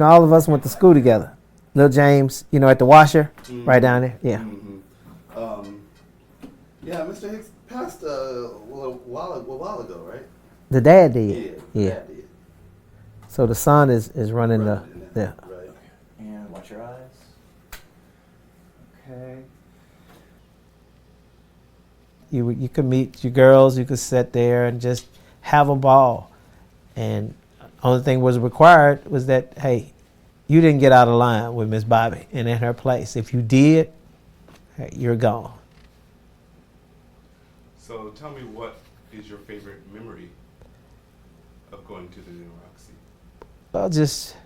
All of us went to school together. Little James, at the washer, right down there. Yeah. Yeah, Mr. Hicks passed a while ago, right? The dad did. Yeah. Yeah. Dad did. So the son is running the. Right. And watch your eyes. Okay. You could meet your girls. You could sit there and just have a ball. And only thing was required was that, hey, you didn't get out of line with Miss Bobby and in her place. If you did, hey, you're gone. So tell me, what is your favorite memory of going to the new Roxy? Well, just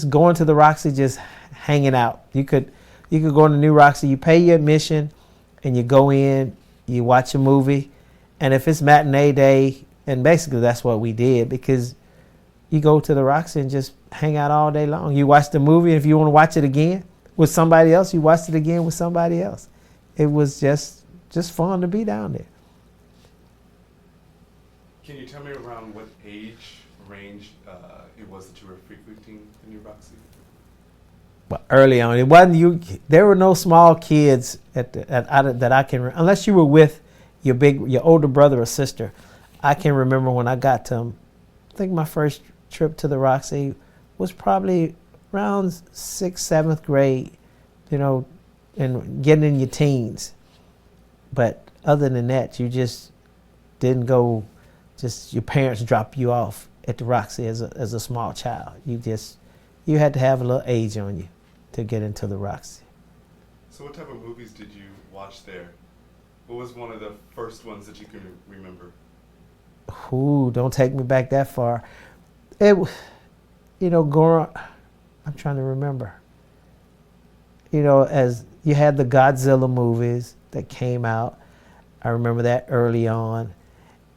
going to the Roxy, just hanging out. You could go to the new Roxy. You pay your admission, and you go in. You watch a movie, and if it's matinee day, and basically that's what we did, because you go to the Roxy and just hang out all day long. You watch the movie, and if you want to watch it again with somebody else, you watch it again with somebody else. It was just fun to be down there. Can you tell me around what age range it was that you were frequenting the new Roxy? Well, early on, it wasn't you. There were no small kids that I can, unless you were with your older brother or sister. I can remember when I got to, I think my first trip to the Roxy was probably around 6th, 7th grade, and getting in your teens. But other than that, you just didn't go, just your parents drop you off at the Roxy as a small child. You had to have a little age on you to get into the Roxy. So what type of movies did you watch there? What was one of the first ones that you can remember? Ooh, don't take me back that far. Growing, I'm trying to remember. As you had the Godzilla movies that came out, I remember that early on.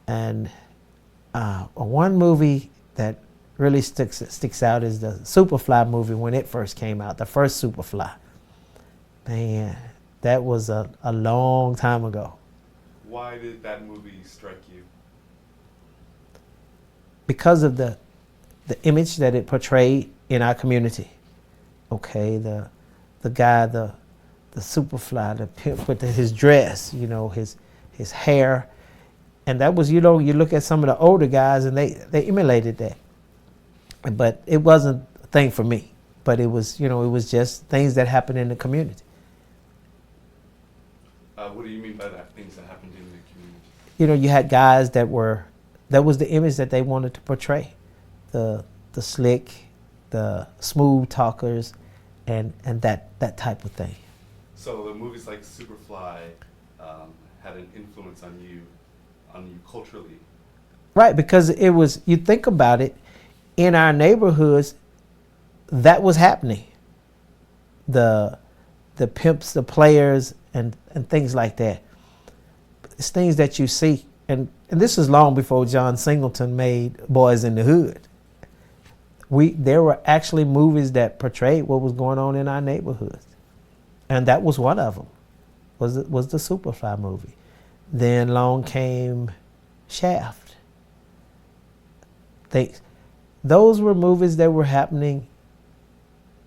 And one movie that really sticks out is the Superfly movie when it first came out, the first Superfly. Man, that was a long time ago. Why did that movie strike you? Because of the image that it portrayed in our community. Okay, the guy, the Superfly, the pimp with his dress, his hair. And that was, you look at some of the older guys and they emulated that. But it wasn't a thing for me. But it was, it was just things that happened in the community. What do you mean by that, things that happened in the community? You had guys that was the image that they wanted to portray. The slick, the smooth talkers, and that type of thing. So the movies like Superfly had an influence on you culturally. Right, because it was, you think about it, in our neighborhoods, that was happening. The pimps, the players, and things like that. It's things that you see. And this is long before John Singleton made Boys in the Hood. There were actually movies that portrayed what was going on in our neighborhoods. And that was one of them, was the Superfly movie. Then along came Shaft. Those were movies that were happening,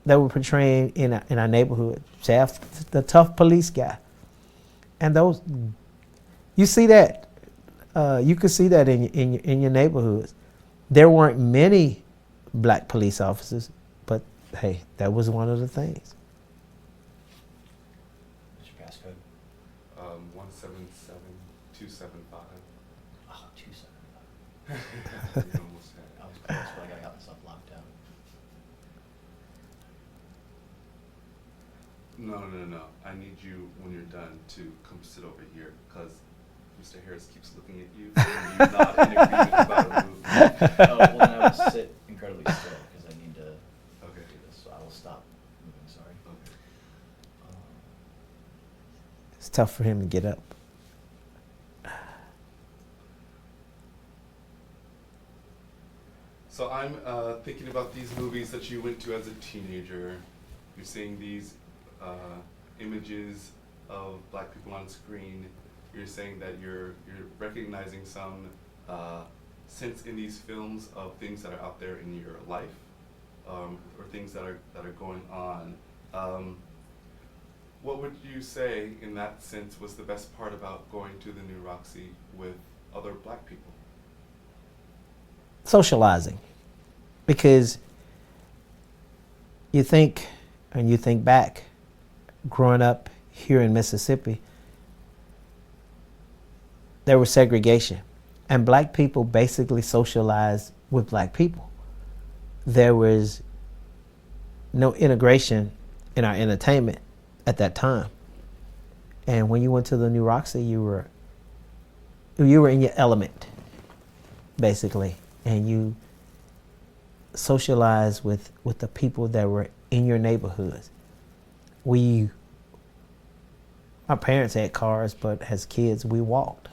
that were portraying in our neighborhood. Shaft, the tough police guy. And those, you see that. You could see that in your neighborhoods. There weren't many black police officers, but hey, that was one of the things. What's your passcode? 177275. Oh, 275. You almost had it. I was close, but I got myself locked down. No. I need you, when you're done, to come sit over here, because Mr. Harris keeps looking at you and you're not in agreement about a movie. Oh, well, then I will sit incredibly still because I need to Okay. do this. So I will stop moving, sorry. Okay. It's tough for him to get up. So I'm thinking about these movies that you went to as a teenager. You're seeing these images of black people on screen. You're saying that you're recognizing some sense in these films of things that are out there in your life, or things that are going on. What would you say, in that sense, was the best part about going to the New Roxy with other black people? Socializing, because you think back, growing up here in Mississippi, there was segregation, and black people basically socialized with black people. There was no integration in our entertainment at that time. And when you went to the New Roxy, you were in your element, basically, and you socialized with the people that were in your neighborhoods. Our parents had cars, but as kids, we walked.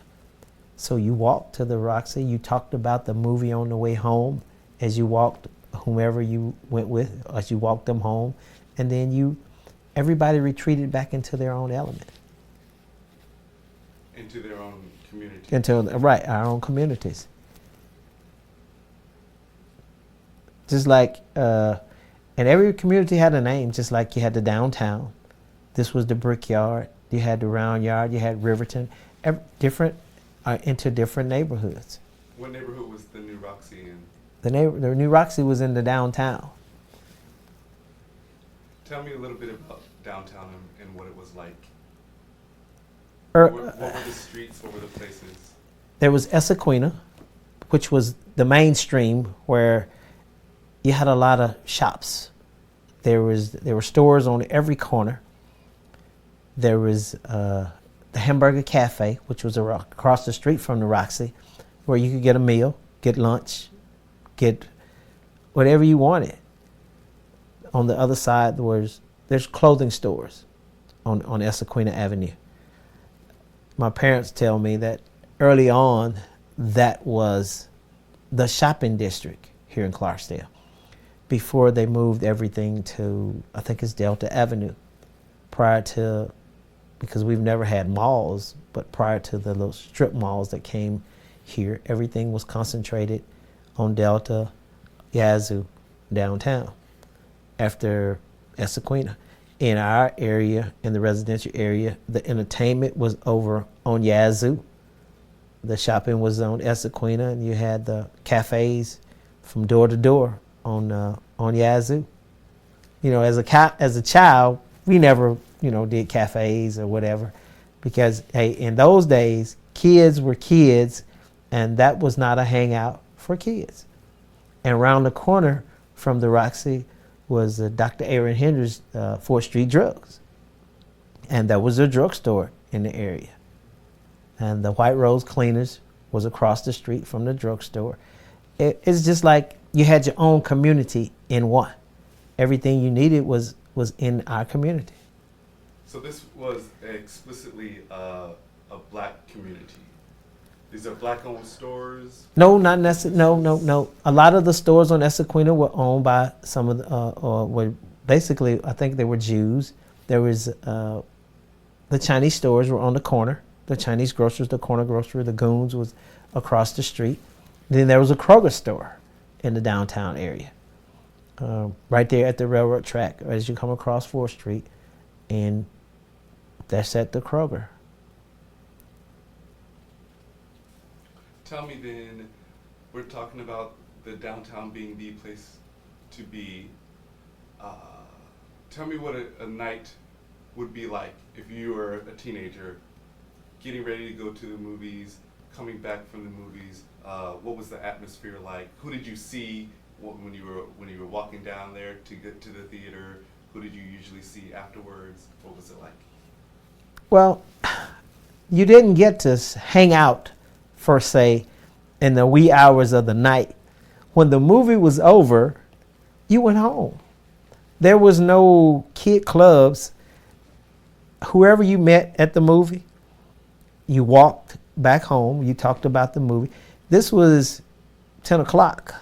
So you walked to the Roxy, you talked about the movie on the way home as you walked whomever you went with, as you walked them home, and then everybody retreated back into their own element. Into their own community. Our own communities. Just like, and every community had a name, just like you had the downtown. This was the Brickyard. You had the Round Yard. You had Riverton. Into different neighborhoods. What neighborhood was the New Roxy in? The New Roxy was in the downtown. Tell me a little bit about downtown and what it was like. What were the streets? What were the places? There was Essequina, which was the mainstream, where you had a lot of shops. There were stores on every corner. There was the Hamburger Cafe, which was across the street from the Roxy, where you could get a meal, get lunch, get whatever you wanted. On the other side, there's clothing stores on Essequina Avenue. My parents tell me that early on, that was the shopping district here in Clarksdale before they moved everything to, I think it's Delta Avenue, because we've never had malls, but prior to the little strip malls that came here, everything was concentrated on Delta, Yazoo, downtown. After Essequina, in our area, in the residential area, the entertainment was over on Yazoo. The shopping was on Essequina, and you had the cafes from door to door on Yazoo. You know, as a child, we never did cafes or whatever, because hey, in those days, kids were kids, and that was not a hangout for kids. And around the corner from the Roxy was Dr. Aaron Henry's 4th Street Drugs, and that was a drugstore in the area. And the White Rose Cleaners was across the street from the drugstore. It's just like you had your own community in one. Everything you needed was in our community. So this was explicitly a black community. These are black-owned stores? No, not necessarily. No. A lot of the stores on Essequina were owned by some of were basically, I think they were Jews. There was the Chinese stores were on the corner. The Chinese grocers, the corner grocery, the Goons was across the street. Then there was a Kroger store in the downtown area, right there at the railroad track as you come across 4th Street, and that's at the Kroger. Tell me then, we're talking about the downtown being the place to be. Tell me what a night would be like if you were a teenager, getting ready to go to the movies, coming back from the movies. What was the atmosphere like? Who did you see when you were walking down there to get to the theater? Who did you usually see afterwards? What was it like? Well, you didn't get to hang out for, say, in the wee hours of the night. When the movie was over, you went home. There was no kid clubs. Whoever you met at the movie, you walked back home. You talked about the movie. This was 10 o'clock.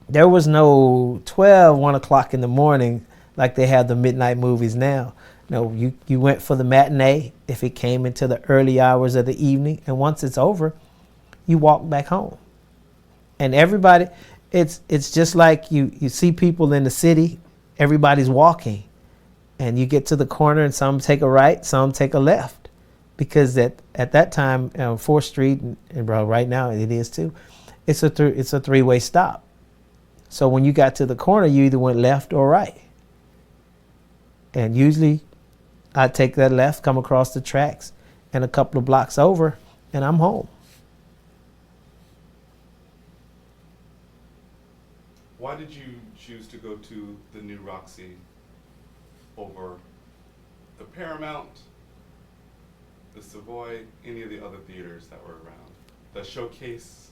There was no 1 o'clock in the morning like they have the midnight movies now. No, you went for the matinee if it came into the early hours of the evening, and once it's over, you walk back home. And everybody, it's just like you see people in the city, everybody's walking, and you get to the corner and some take a right, some take a left, because at that time, 4th Street, and bro, right now it is too, it's a three-way stop. So when you got to the corner, you either went left or right. And usually I take that left, come across the tracks, and a couple of blocks over, and I'm home. Why did you choose to go to the new Roxy over the Paramount, the Savoy, any of the other theaters that were around? The Showcase?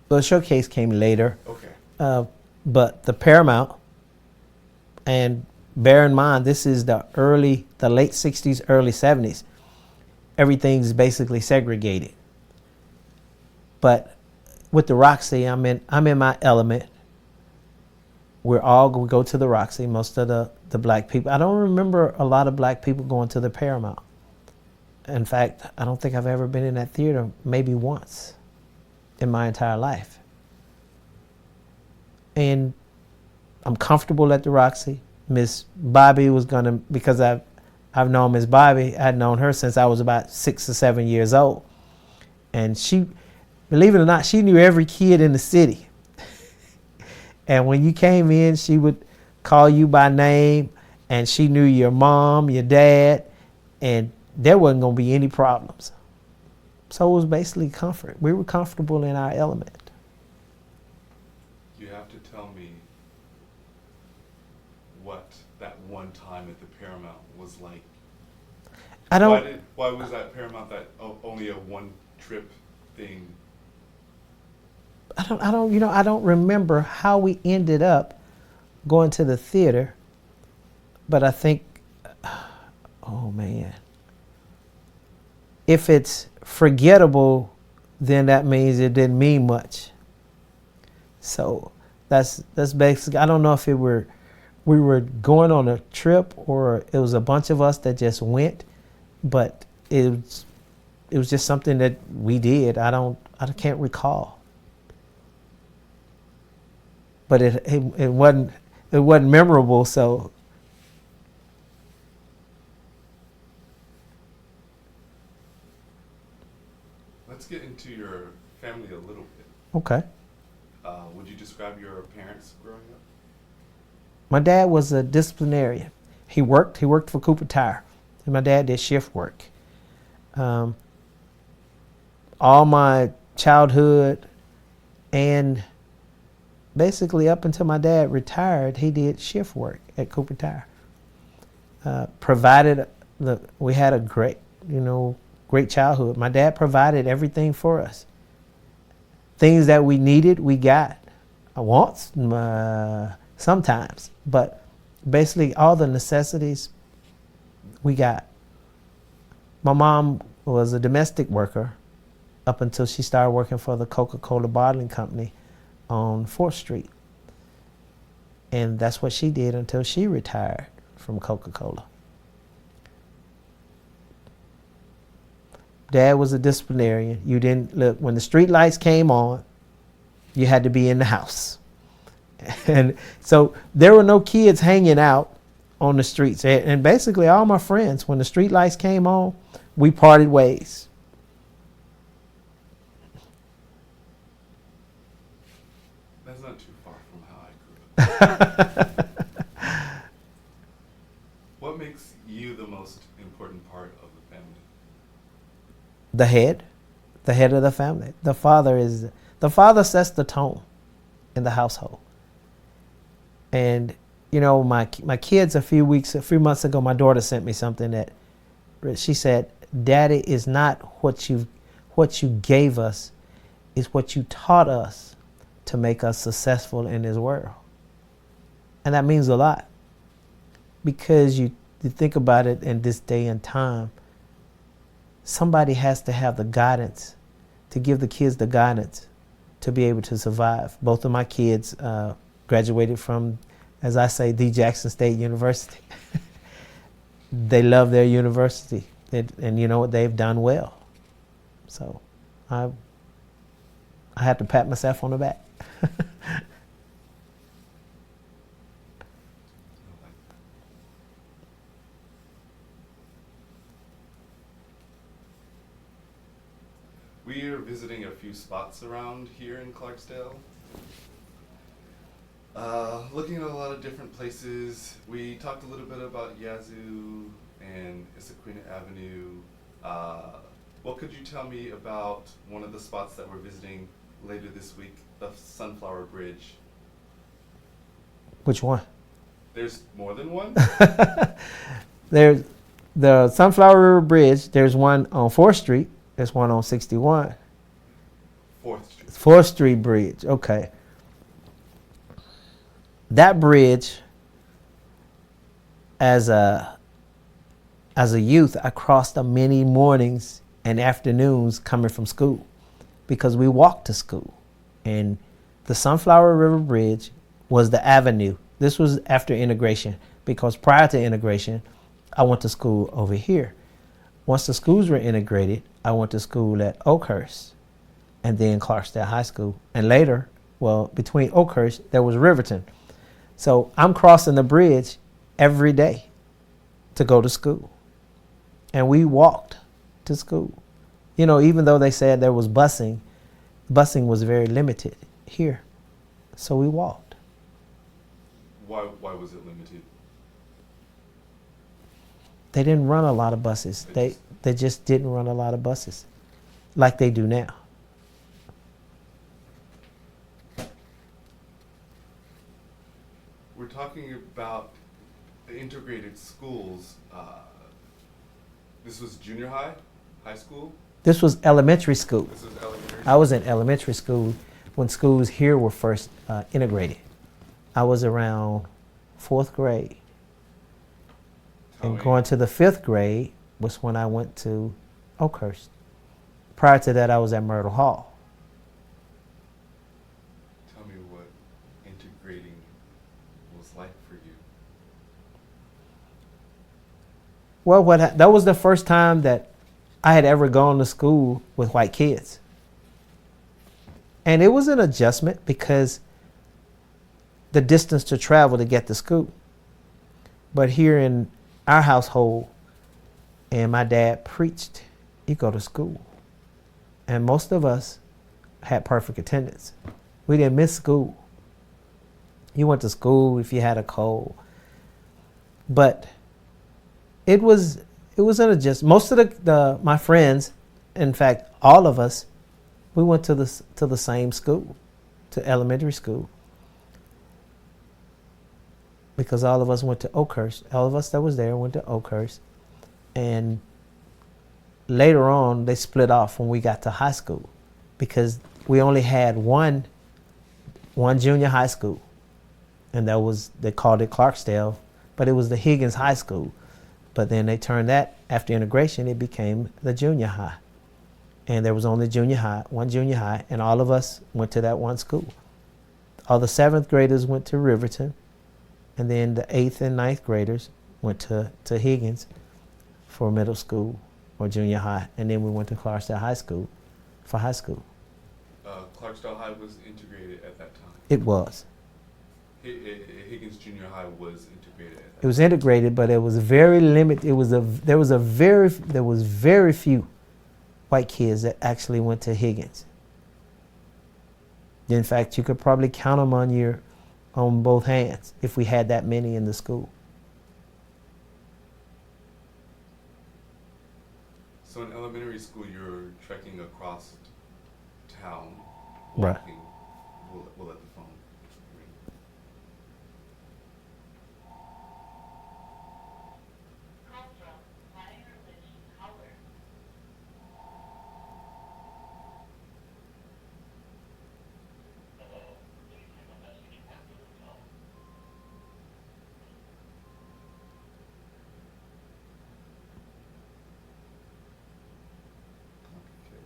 The Showcase came later. Okay. But the Paramount, and bear in mind, this is the late 60s, early 70s. Everything's basically segregated. But with the Roxy, I'm in my element. We go to the Roxy, most of the black people. I don't remember a lot of black people going to the Paramount. In fact, I don't think I've ever been in that theater maybe once in my entire life. And I'm comfortable at the Roxy. Miss Bobby was gonna, because I've known Miss Bobby, I'd known her since I was about 6 or 7 years old. And she, believe it or not, she knew every kid in the city. And when you came in, she would call you by name, and she knew your mom, your dad, and there wasn't gonna be any problems. So it was basically comfort. We were comfortable in our element. You have to tell me what that one time at the Paramount was like. Why was that Paramount only a one trip thing? I don't remember how we ended up going to the theater, but I think, oh man, if it's forgettable, then that means it didn't mean much. So that's basically, I don't know if we were going on a trip or it was a bunch of us that just went, but it was just something that we did. I can't recall. But it wasn't memorable, so. Let's get into your family a little bit. Okay. Would you describe your parents growing up? My dad was a disciplinarian. He worked for Cooper Tire, and my dad did shift work. All my childhood and basically up until my dad retired, he did shift work at Cooper Tire. We had a great childhood. My dad provided everything for us. Things that we needed, we got. Wants, sometimes, but basically all the necessities we got. My mom was a domestic worker up until she started working for the Coca-Cola bottling company on 4th Street. And that's what she did until she retired from Coca-Cola. Dad was a disciplinarian. You didn't look, when the street lights came on, you had to be in the house. And so there were no kids hanging out on the streets. And basically all my friends, when the street lights came on, we parted ways. That's not too far from how I grew up. What makes you the most important part of the family? The head of the family. The father sets the tone in the household. And my kids, a few months ago, my daughter sent me something that she said, "Daddy, is not what you gave us, is what you taught us to make us successful in this world." And that means a lot, because you think about it in this day and time, somebody has to have the guidance, to give the kids the guidance to be able to survive. Both of my kids graduated from, as I say, the Jackson State University. They love their university, and you know what, they've done well. So I had to pat myself on the back. We are visiting a few spots around here in Clarksdale. Looking at a lot of different places. We talked a little bit about Yazoo and Issaquah Avenue. What could you tell me about one of the spots that we're visiting later this week, the Sunflower Bridge? Which one? There's more than one? There's the Sunflower River Bridge. There's one on 4th Street. There's one on 61. 4th Street. 4th Street Bridge. Okay. That bridge, as a youth, I crossed many mornings and afternoons coming from school because we walked to school. And the Sunflower River Bridge was the avenue. This was after integration because prior to integration, I went to school over here. Once the schools were integrated, I went to school at Oakhurst and then Clarksdale High School. And later, well, between Oakhurst, there was Riverton. So I'm crossing the bridge every day to go to school. And we walked to school. You know, even though they said there was busing was very limited here. So we walked. Why was it limited? They didn't run a lot of buses. They just didn't run a lot of buses like they do now. We're talking about the integrated schools. This was junior high, high school? This was elementary school. This was elementary? I was in elementary school when schools here were first integrated. I was around 4th grade. And going to the 5th grade was when I went to Oakhurst. Prior to that, I was at Myrtle Hall. Tell me what integrating was like for you. Well, that was the first time that I had ever gone to school with white kids. And it was an adjustment because the distance to travel to get to school. But here in our household, and my dad preached, you go to school. And most of us had perfect attendance. We didn't miss school. You went to school if you had a cold. But it was an adjustment. Most of my friends, in fact, all of us, we went to the same school, to elementary school. Because all of us went to Oakhurst. All of us that was there went to Oakhurst. And later on, they split off when we got to high school because we only had one junior high school. And they called it Clarksdale, but it was the Higgins High School. But then they turned that, after integration, it became the junior high. And there was only one junior high, and all of us went to that one school. All the 7th graders went to Riverton. And then the 8th and 9th graders went to Higgins for middle school or junior high. And then we went to Clarksdale High School for high school. Clarksdale High was integrated at that time? It was. Higgins Junior High was integrated at that time? It was integrated, but it was very limited. There was very few white kids that actually went to Higgins. In fact, you could probably count them on both hands if we had that many in the school. So in elementary school, you're trekking across town, Right. walking. We'll let the phone ring.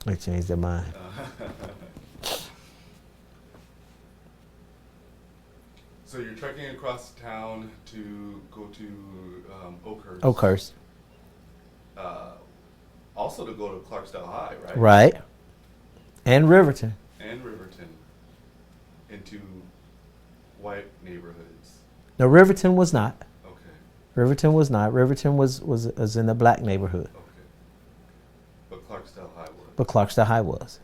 They changed their mind. So you're trekking across town to go to Oakhurst. Oakhurst. Also to go to Clarksdale High, right? Right. And Riverton. And Riverton. neighborhoods? No, Riverton was not. Okay. Riverton was not. Riverton was in the black neighborhood, Okay. But Clarksdale High was. but Clarksdale High was.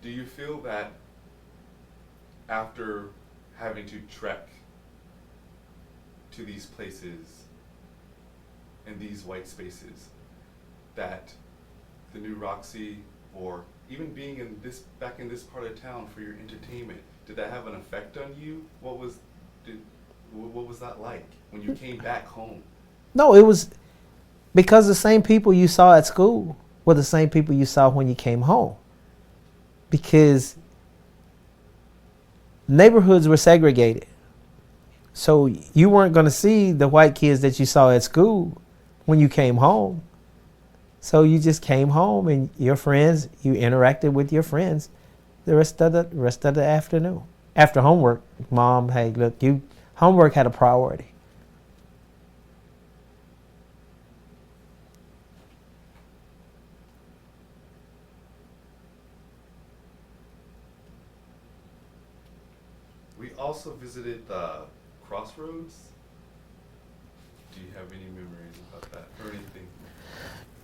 Do you feel that after having to trek to these places in these white spaces, that the new Roxy, or even being back in this part of town for your entertainment, did that have an effect on you? What was that like when you came back home? No, it was because the same people you saw at school were the same people you saw when you came home. Because neighborhoods were segregated. So you weren't going to see the white kids that you saw at school when you came home. So you just came home and your friends, you interacted with your friends the rest of the afternoon. After homework, Mom, hey, look, homework had a priority. We also visited the Crossroads. Do you have any memories about that or anything?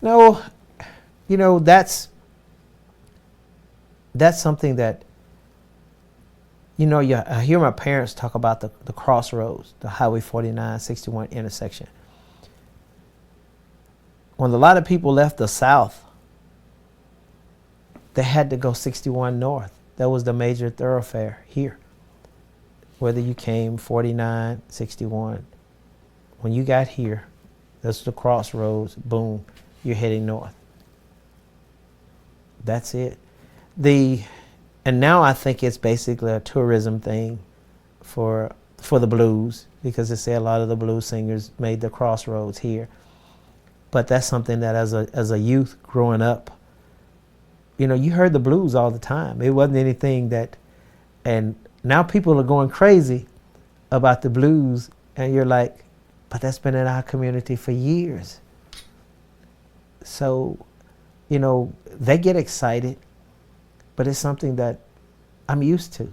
No, that's something that, I hear my parents talk about the Crossroads, the Highway 49, 61 intersection. When a lot of people left the South, they had to go 61 north. That was the major thoroughfare here. Whether you came 49, 61, when you got here, that's the Crossroads, boom, you're heading north. That's it. And now I think it's basically a tourism thing for the blues, because they say a lot of the blues singers made the Crossroads here. But that's something that as a youth growing up, you heard the blues all the time. It wasn't anything that, and now people are going crazy about the blues, and you're like, but that's been in our community for years. So, they get excited, but it's something that I'm used to.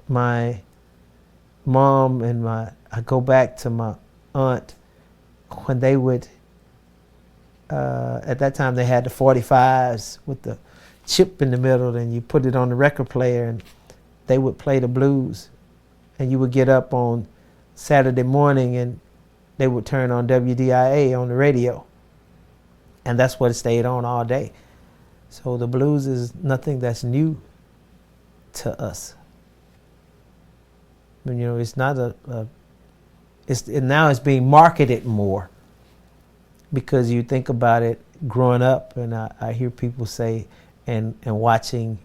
My mom and I go back to my aunt when they would, at that time they had the 45s with the chip in the middle, and you put it on the record player and they would play the blues, and you would get up on Saturday morning and they would turn on WDIA on the radio, and that's what stayed on all day. So the blues is nothing that's new to us. It's not now it's being marketed more, because you think about it growing up, and I hear people say, and watching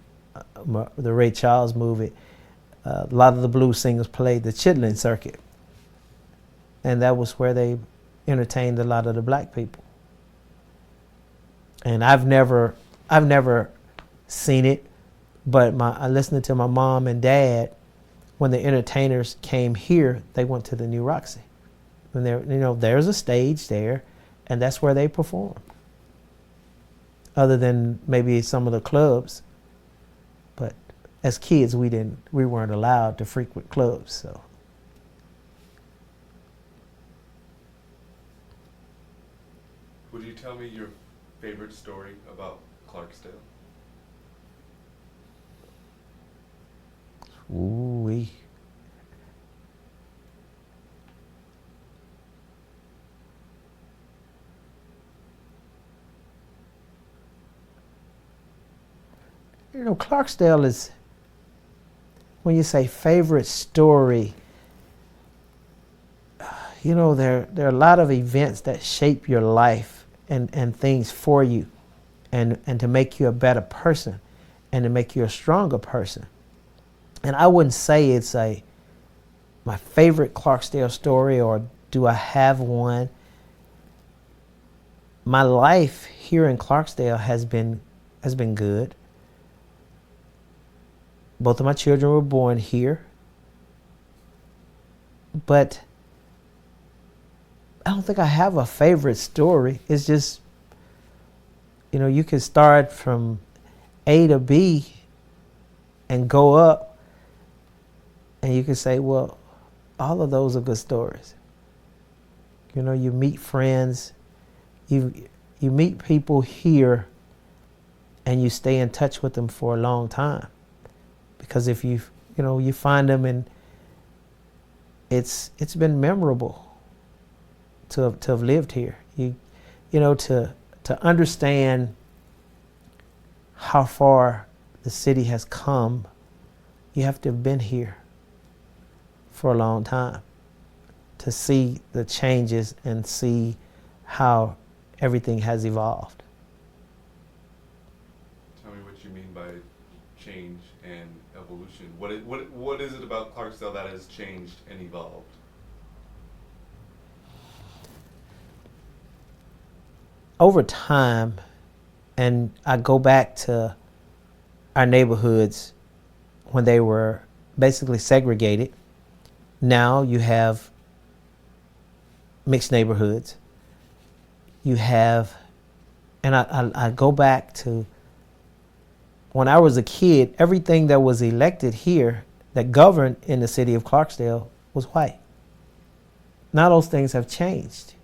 the Ray Charles movie, a lot of the blues singers played the chitlin circuit, and that was where they entertained a lot of the black people. And I've never seen it, but I listened to my mom and dad, when the entertainers came here, they went to the New Roxy, and there's a stage there, and that's where they perform. Other than maybe some of the clubs, but as kids we weren't allowed to frequent clubs. So would you tell me your favorite story about Clarksdale? Ooh-wee. Clarksdale is, when you say favorite story, there are a lot of events that shape your life and things for you, and to make you a better person and to make you a stronger person. And I wouldn't say it's my favorite Clarksdale story, or do I have one. My life here in Clarksdale has been good. Both of my children were born here. But I don't think I have a favorite story. It's just, you can start from A to B and go up. And you can say, well, all of those are good stories. You know, you meet friends, you meet people here, and you stay in touch with them for a long time. Because if you find them, and it's been memorable to have lived here. To understand how far the city has come, you have to have been here for a long time to see the changes and see how everything has evolved. Tell me what you mean by change and evolution. What is it about Clarksdale that has changed and evolved? Over time, and I go back to our neighborhoods when they were basically segregated. Now you have mixed neighborhoods. You have, and I go back to when I was a kid, everything that was elected here that governed in the city of Clarksdale was white. Now those things have changed.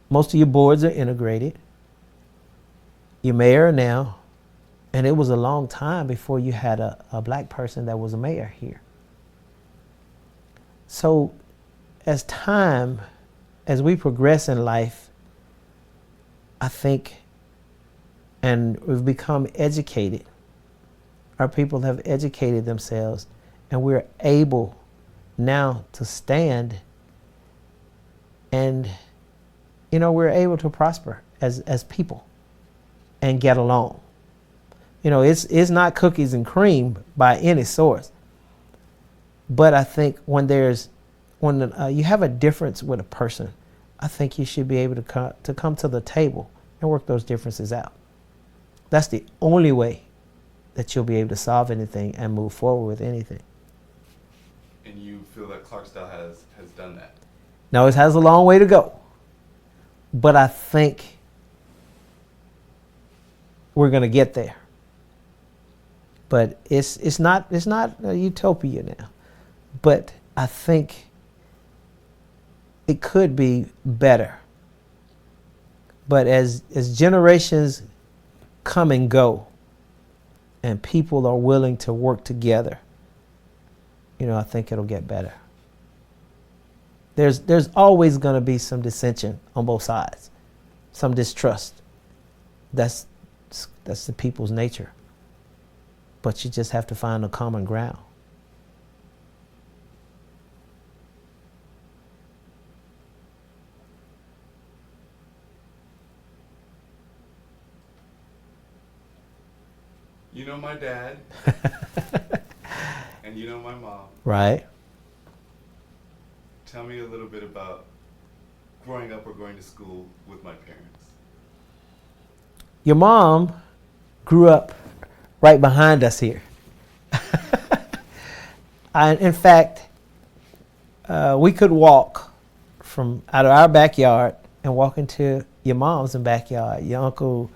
Most of your boards are integrated. Your mayor now, and it was a long time before you had a black person that was a mayor here. So as we progress in life, I think, and we've become educated, our people have educated themselves, and we're able now to stand, and we're able to prosper as people and get along. It's not cookies and cream by any source. But I think when you have a difference with a person, I think you should be able to come to the table and work those differences out. That's the only way that you'll be able to solve anything and move forward with anything. And you feel that Clarksdale has done that? Now, it has a long way to go. But I think we're going to get there. But it's not a utopia now. But I think it could be better. But as generations come and go, and people are willing to work together, I think it'll get better. There's always going to be some dissension on both sides, some distrust. That's the people's nature. But you just have to find a common ground. You know my dad, and you know my mom. Right. Tell me a little bit about growing up or going to school with my parents. Your mom grew up right behind us here. In fact, we could walk from out of our backyard and walk into your mom's backyard. Your Uncle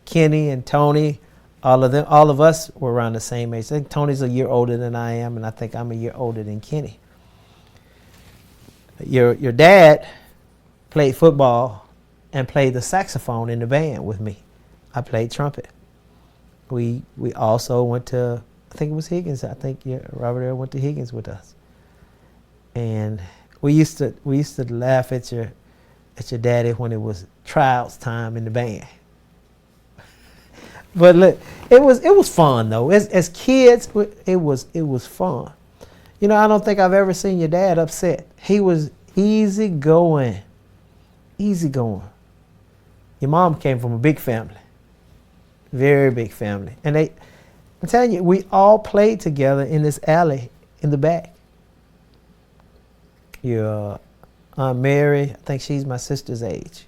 Kenny and Tony, all of us were around the same age. I think Tony's a year older than I am, and I think I'm a year older than Kenny. Your dad played football and played the saxophone in the band with me. I played trumpet. We also went to, I think it was Higgins. I think Robert Earl went to Higgins with us. And we used to laugh at your daddy when it was tryouts time in the band. But look, it was fun though. As kids, it was fun. I don't think I've ever seen your dad upset. He was easygoing. Your mom came from a big family, very big family, and I'm telling you, we all played together in this alley in the back. Your Aunt Mary, I think she's my sister's age.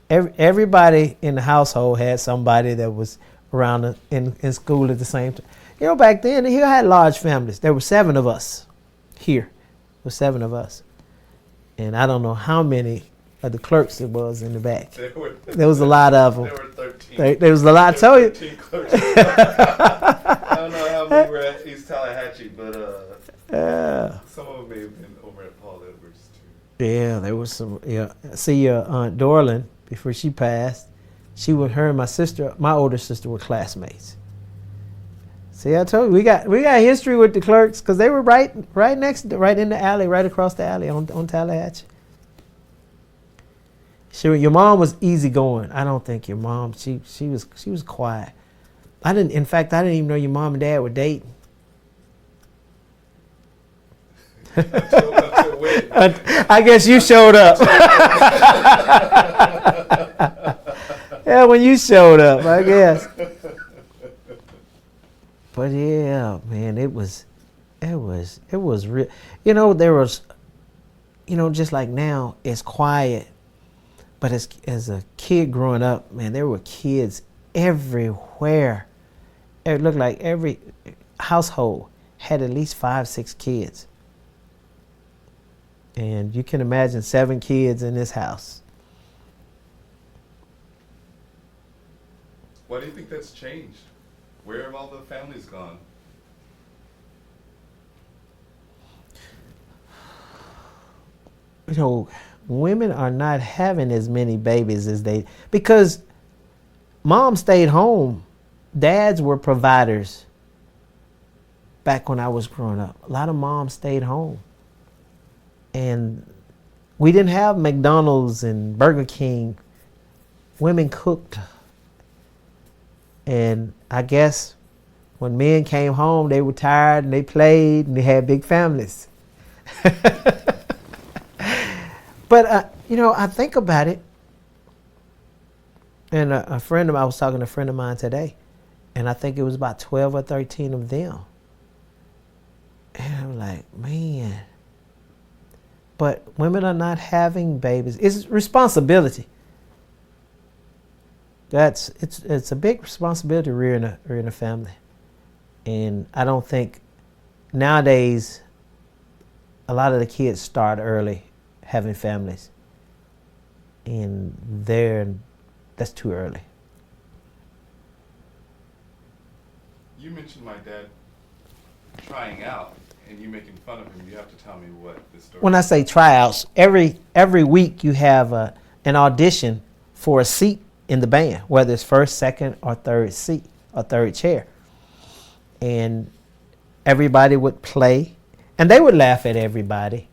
Everybody in the household had somebody that was around in school at the same time. Back then, he had large families. There were 7 of us here. There were 7 of us. And I don't know how many of the clerks it was in the back. There was a lot of them. There were 13. There was a lot. I tell you. 13 clerks. I don't know how many were at East Tallahatchie, but Yeah, there was some. Yeah, see, Aunt Dorlin before she passed, her and my sister, my older sister, were classmates. See, I told you we got history with the Clerks because they were right in the alley, right across the alley on Tallahatchie. Your mom was easygoing. I don't think your mom. She was quiet. In fact, I didn't even know your mom and dad were dating. Until when? I guess you showed up. Yeah, when you showed up, I guess. But yeah, man, it was real. There was, just like now, it's quiet. But as a kid growing up, man, there were kids everywhere. It looked like every household had at least 5, 6 kids. And you can imagine 7 kids in this house. Why do you think that's changed? Where have all the families gone? Women are not having as many babies as because mom stayed home. Dads were providers back when I was growing up. A lot of moms stayed home. And we didn't have McDonald's and Burger King. Women cooked. And I guess when men came home, they were tired and they played and they had big families. But, I think about it. And I was talking to a friend of mine today, and I think it was about 12 or 13 of them. And I'm like, man. But women are not having babies. It's responsibility. It's a big responsibility rearing a family. And I don't think nowadays a lot of the kids start early having families. And that's too early. You mentioned my dad trying out and you making fun of him. You have to tell me what this story When I say tryouts, every week you have an audition for a seat in the band, whether it's first, second, or third seat or third chair. And everybody would play, and they would laugh at everybody.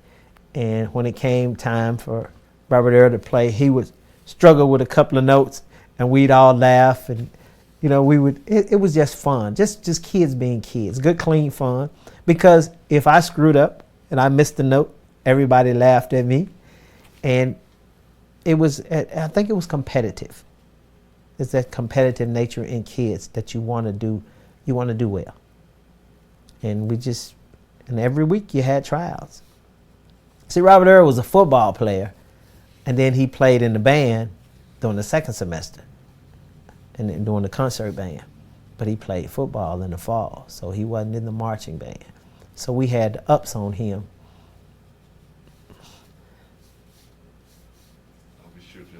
And when it came time for Robert Earl to play, he would struggle with a couple of notes, and we'd all laugh. And it was just fun, just kids being kids, good, clean fun. Because if I screwed up and I missed a note, everybody laughed at me, and I think it was competitive. It's that competitive nature in kids that you want to do well. And every week you had tryouts. See, Robert Earl was a football player, and then he played in the band during the second semester and then during the concert band. But he played football in the fall, so he wasn't in the marching band. So we had the ups on him. I'll be sure to.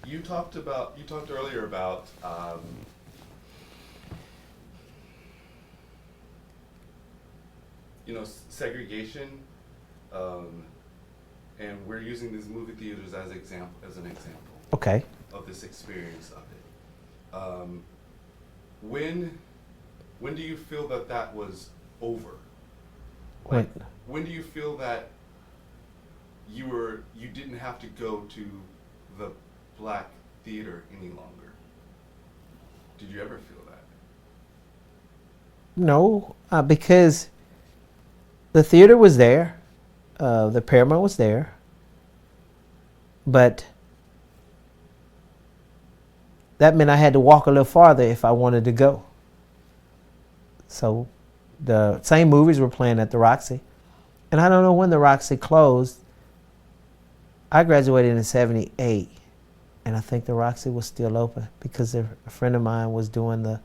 You talked earlier about segregation, and we're using these movie theaters as an example. Okay. Of this experience of it. When do you feel that was over? Like, when do you feel that you didn't have to go to the black theater any longer? Did you ever feel that? No, because the theater was there, the Paramount was there, but that meant I had to walk a little farther if I wanted to go. So the same movies were playing at the Roxy, and I don't know when the Roxy closed. I graduated in '78, and I think the Roxy was still open because a friend of mine was doing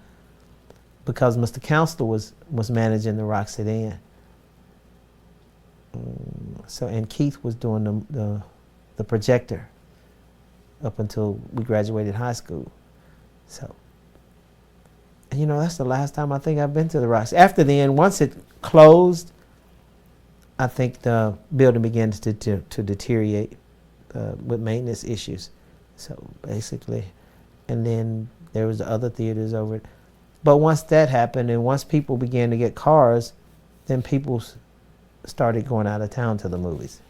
because Mr. Counselor was managing the Roxy then. And Keith was doing the projector up until we graduated high school. So And, that's the last time I think I've been to the Roxy. After then, once it closed, I think the building began to deteriorate with maintenance issues. So basically, and then there was the other theaters over it. But once that happened, and once people began to get cars, then people started going out of town to the movies.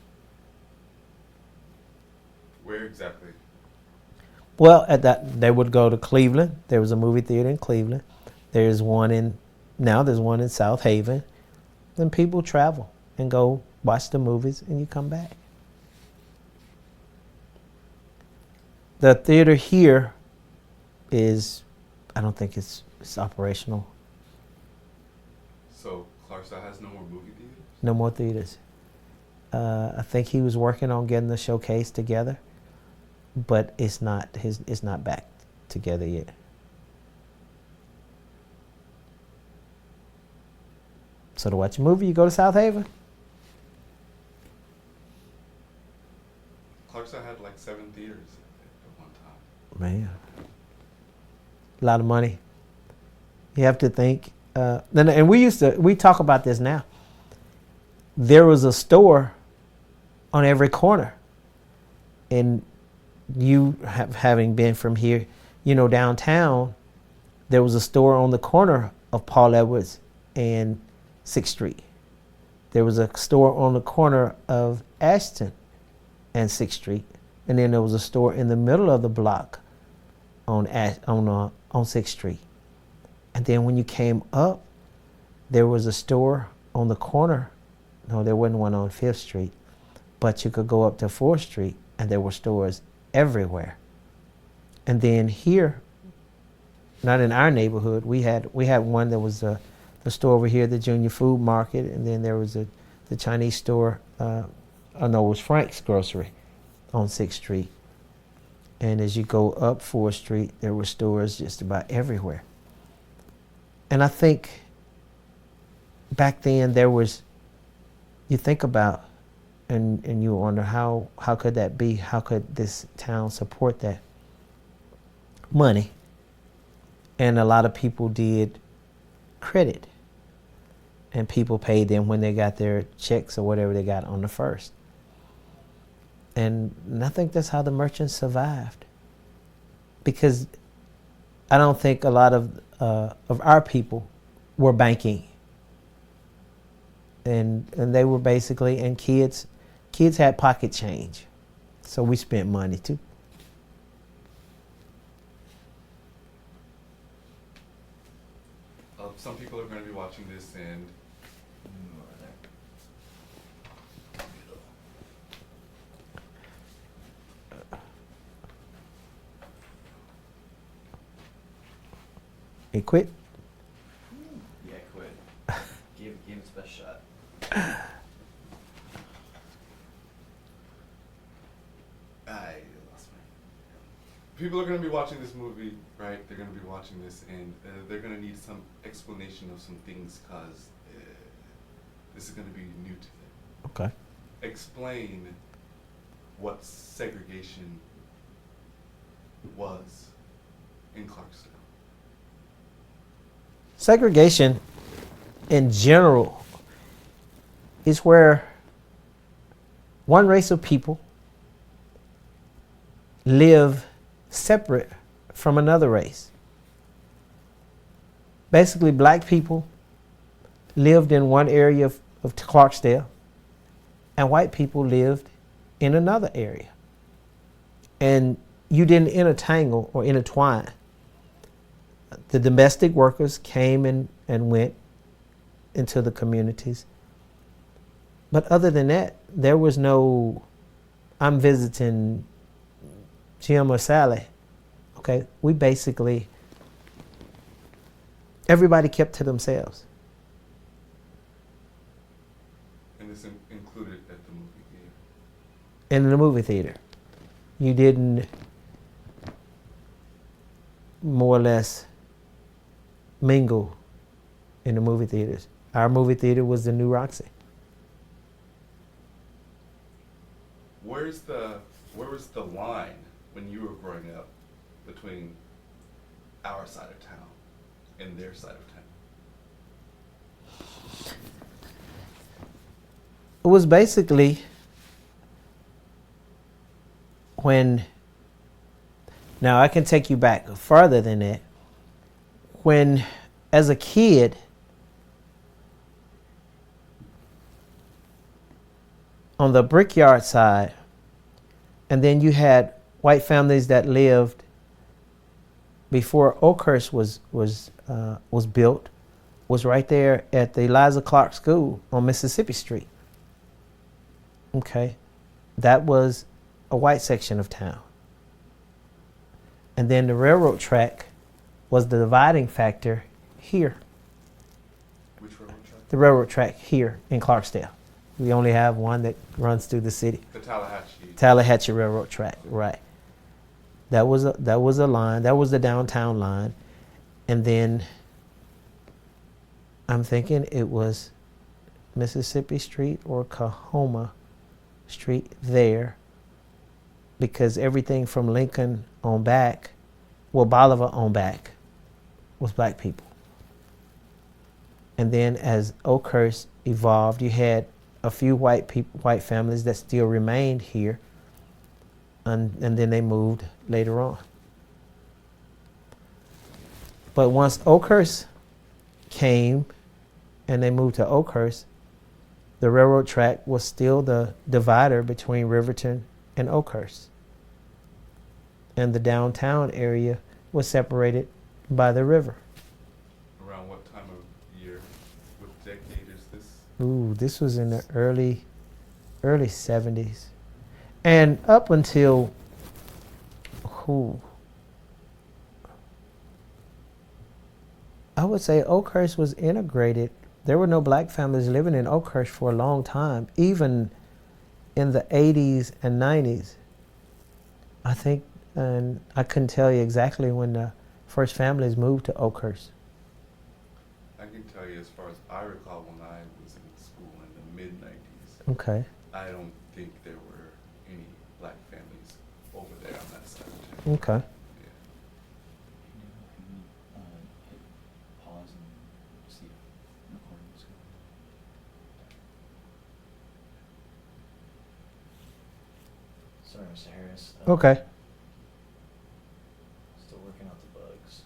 Where exactly? Well, they would go to Cleveland. There was a movie theater in Cleveland. There's one in South Haven. Then people travel and go watch the movies, and you come back. The theater here I don't think it's operational. So Clarksdale has no more movie theaters? No more theaters. I think he was working on getting the showcase together, but it's not back together yet. So to watch a movie, you go to South Haven. Clarksdale had like 7 theaters at one time. Man, a lot of money. You have to think. And we talk about this now. There was a store on every corner, and you having been from here, downtown, there was a store on the corner of Paul Edwards and 6th Street. There was a store on the corner of Ashton and 6th Street, and then there was a store in the middle of the block on 6th Street. And then when you came up, there was a store on the corner. No, there wasn't one on 5th Street, but you could go up to 4th Street, and there were stores everywhere. And then here, not in our neighborhood, we had one that was the store over here, the Junior Food Market, and then there was the Chinese store. It was Frank's Grocery on 6th Street. And as you go up 4th Street, there were stores just about everywhere. And I think back then you think about, and you wonder how could that be? How could this town support that? Money. And a lot of people did credit. And people paid them when they got their checks or whatever they got on the first. And I think that's how the merchants survived. Because I don't think a lot of our people were banking. And they were basically, and kids had pocket change. So we spent money too. Some people are going to be watching this and He quit? Yeah, quit. Gave his best shot. I lost my. people are going to be watching this movie, right? They're going to be watching this, and they're going to need some explanation of some things because this is going to be new to them. Okay. Explain what segregation was in Clarksdale. Segregation in general is where one race of people live separate from another race. Basically, black people lived in one area of Clarksdale, and white people lived in another area. And you didn't intertangle or intertwine. The domestic workers came and went into the communities. But other than that, there was no, I'm visiting Jim or Sally. Okay, we basically, everybody kept to themselves. And this included at the movie theater. And in the movie theater, you didn't more or less mingle in the movie theaters. Our movie theater was the new Roxy. Where was the line when you were growing up between our side of town in their side of town? It was basically when, now I can take you back further than that. When, as a kid, on the brickyard side, and then you had white families that lived before Oakhurst was built, was right there at the Eliza Clark School on Mississippi Street. Okay, that was a white section of town. And then the railroad track was the dividing factor here. Which railroad track? The railroad track here in Clarksdale. We only have one that runs through the city. The Tallahatchie. Tallahatchie Railroad Track, right. That was a line. That was the downtown line. And then I'm thinking it was Mississippi Street or Kahoma Street there, because everything from Lincoln on back, well, Bolivar on back, was black people. And then as Oakhurst evolved, you had a few white families that still remained here, and then they moved later on. But once Oakhurst came and they moved to Oakhurst, the railroad track was still the divider between Riverton and Oakhurst. And the downtown area was separated by the river. Around what time of year? What decade is this? Ooh, this was in the early 70s. And up until I would say Oakhurst was integrated. There were no black families living in Oakhurst for a long time, even in the 80s and 90s. I think, and I couldn't tell you exactly when the first families moved to Oakhurst. I can tell you, as far as I recall, when I was in school in the mid-90s, Okay. I don't think there were any black families over there on that side of town. Okay. Yeah. Hit pause and see if recording is going. Sorry, Mr. Harris. Okay. Still working out the bugs.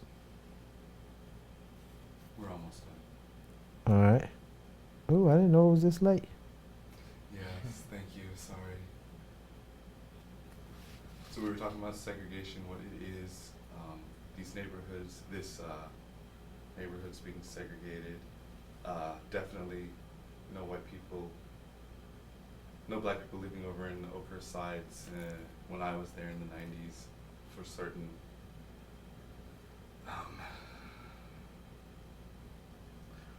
We're almost done. All right. Ooh, I didn't know it was this late. Yes, thank you. Sorry. So we were talking about segregation, what it is, these neighborhoods, neighborhoods being segregated. Definitely no white people, no black people living over in the Oakhurst sides when I was there in the 90s, for certain.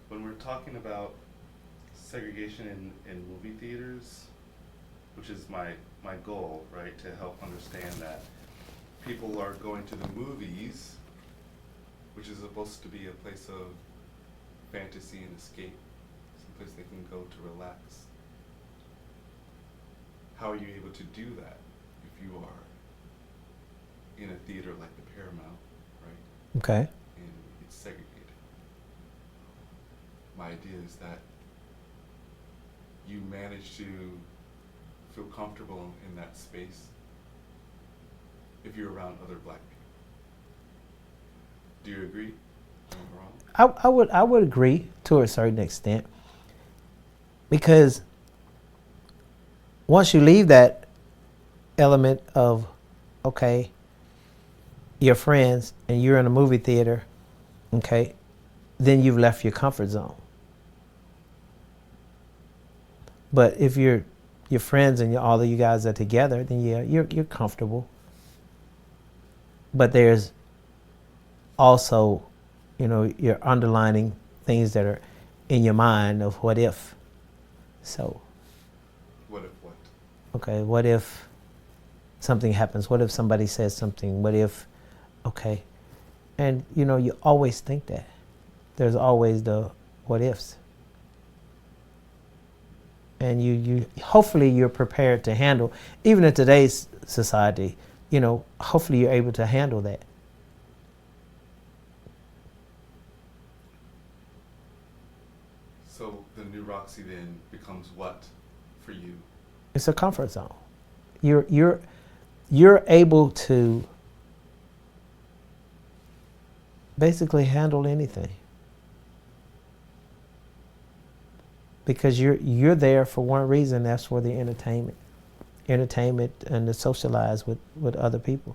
When we're talking about segregation in movie theaters, which is my goal, right, to help understand that people are going to the movies, which is supposed to be a place of fantasy and escape, someplace they can go to relax. How are you able to do that if you are in a theater like the Paramount, right? Okay. And it's segregated. My idea is that you manage to feel comfortable in that space if you're around other black people. Do you agree? Am I wrong? I would agree to a certain extent, because once you leave that element of, okay, your friends and you're in a movie theater, okay, then you've left your comfort zone. But if your friends and all of you guys are together, then yeah, you're comfortable. But there's also, your underlining things that are in your mind of what if. So, What if what? okay, what if something happens? What if somebody says something? What if, okay. And, you always think that. There's always the what ifs. And you hopefully you're prepared to handle, even in today's society, hopefully you're able to handle that. Roxy then becomes what for you? It's a comfort zone. You're able to basically handle anything because you're there for one reason. That's for the entertainment and to socialize with other people.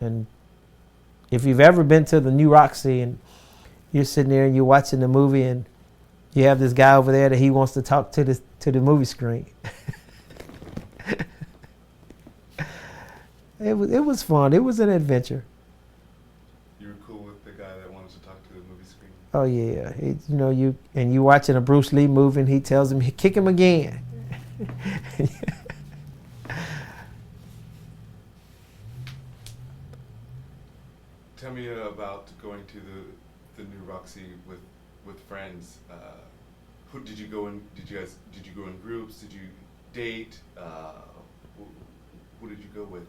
And if you've ever been to the new Roxy and you're sitting there and you're watching the movie and you have this guy over there that he wants to talk to the movie screen. It was fun. It was an adventure. You were cool with the guy that wanted to talk to the movie screen? Oh yeah, you watching a Bruce Lee movie and he tells him, kick him again. Tell me about going to the new Roxy with friends. Who did you go in? Did you go in groups? Did you date? Who did you go with?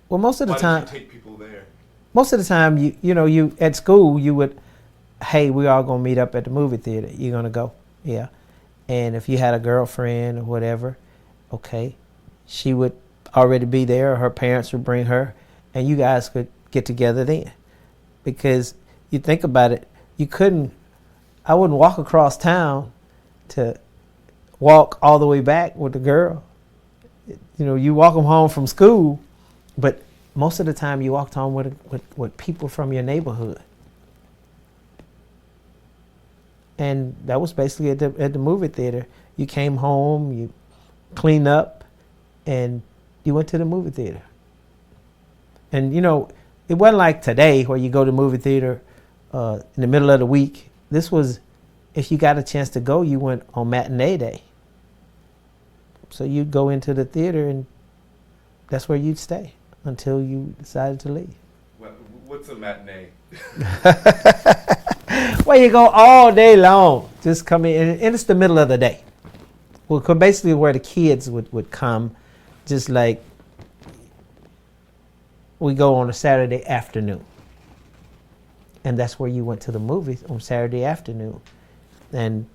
Well, most of the time, did you take people there? Most of the time, you at school you would, hey, we all gonna meet up at the movie theater. You gonna go? Yeah. And if you had a girlfriend or whatever, okay, she would already be there, or her parents would bring her, and you guys could get together then. Because you think about it, I wouldn't walk across town to walk all the way back with the girl. You walk them home from school, but most of the time you walked home with people from your neighborhood. And that was basically at the movie theater. You came home, you cleaned up, and you went to the movie theater. And it wasn't like today where you go to the movie theater in the middle of the week. This was, if you got a chance to go, you went on matinee day. So you'd go into the theater and that's where you'd stay until you decided to leave. What's a matinee? Well, you go all day long. Just come in, and it's the middle of the day. Well, basically where the kids would come, just like we go on a Saturday afternoon. And that's where you went to the movies on Saturday afternoon. And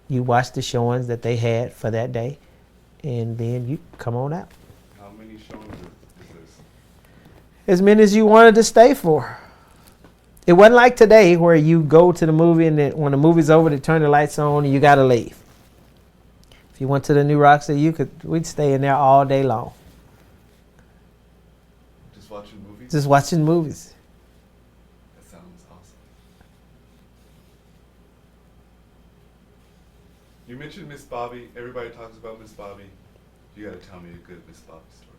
you watched the showings that they had for that day, and then you come on out. How many showings is this? As many as you wanted to stay for. It wasn't like today where you go to the movie and when the movie's over, they turn the lights on and you got to leave. If you went to the new Roxy, we'd stay in there all day long. Just watching movies? Just watching movies. That sounds awesome. You mentioned Miss Bobby. Everybody talks about Miss Bobby. You got to tell me a good Miss Bobby story.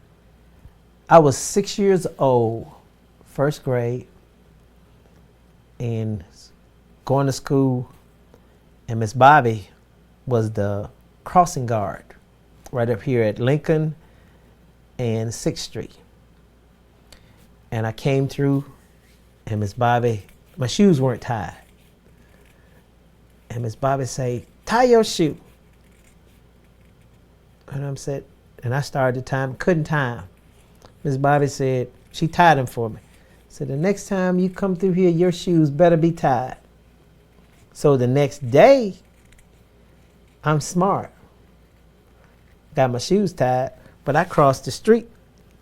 I was 6 years old, first grade, and going to school, and Miss Bobby was the crossing guard right up here at Lincoln and 6th Street. And I came through, and Miss Bobby, my shoes weren't tied. And Miss Bobby said, tie your shoe. And I started to time, couldn't time. Miss Bobby said, she tied them for me. Said, the next time you come through here, your shoes better be tied. So the next day, I'm smart. Got my shoes tied, but I crossed the street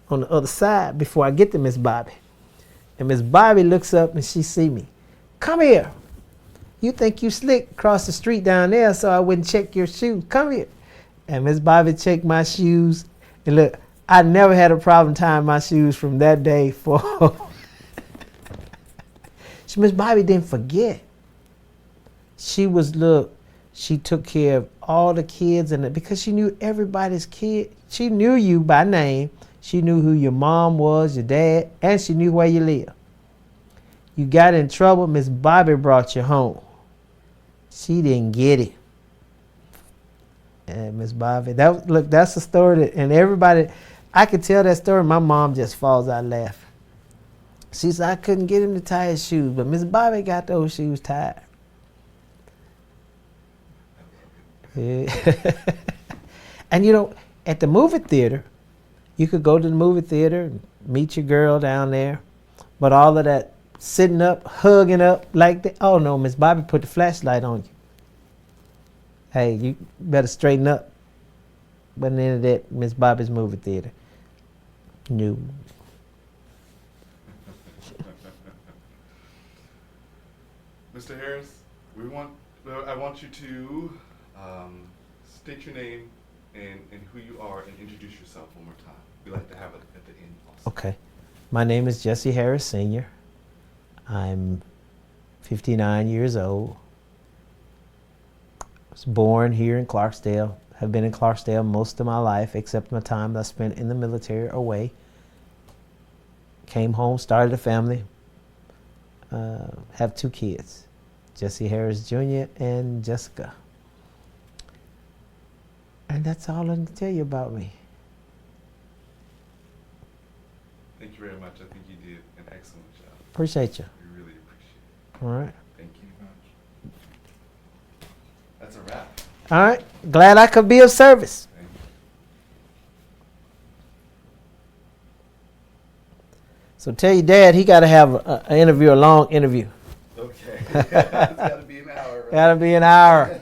on the other side before I get to Miss Bobby. And Miss Bobby looks up and she see me. Come here. You think you slick across the street down there so I wouldn't check your shoes. Come here. And Miss Bobby checked my shoes. And look, I never had a problem tying my shoes from that day forward. Miss Bobby didn't forget. She took care of all the kids, and because she knew everybody's kid. She knew you by name. She knew who your mom was, your dad, and she knew where you lived. You got in trouble, Miss Bobby brought you home. She didn't get it. And Miss Bobby, that's a story and everybody, I could tell that story. My mom just falls out laughing. She said, I couldn't get him to tie his shoes, but Miss Bobby got those shoes tied. Yeah. And at the movie theater, you could go to the movie theater and meet your girl down there, but all of that sitting up, hugging up like that, oh no, Miss Bobby put the flashlight on you. Hey, you better straighten up. Wasn't into that Miss Bobby's movie theater. No. Mr. Harris, I want you to state your name and who you are and introduce yourself one more time. We like to have it at the end also. Okay. My name is Jesse Harris Sr. I'm 59 years old. Was born here in Clarksdale. Have been in Clarksdale most of my life, except my time that I spent in the military away. Came home, started a family. Have 2 kids, Jesse Harris Jr. and Jessica. And that's all I can tell you about me. Thank you very much. I think you did an excellent job. Appreciate you. We really appreciate it. All right. Thank you. That's a wrap. All right. Glad I could be of service. Thank you. So tell your dad he got to have an interview, a long interview. Okay. It's got to be an hour. Right? Got to be an hour.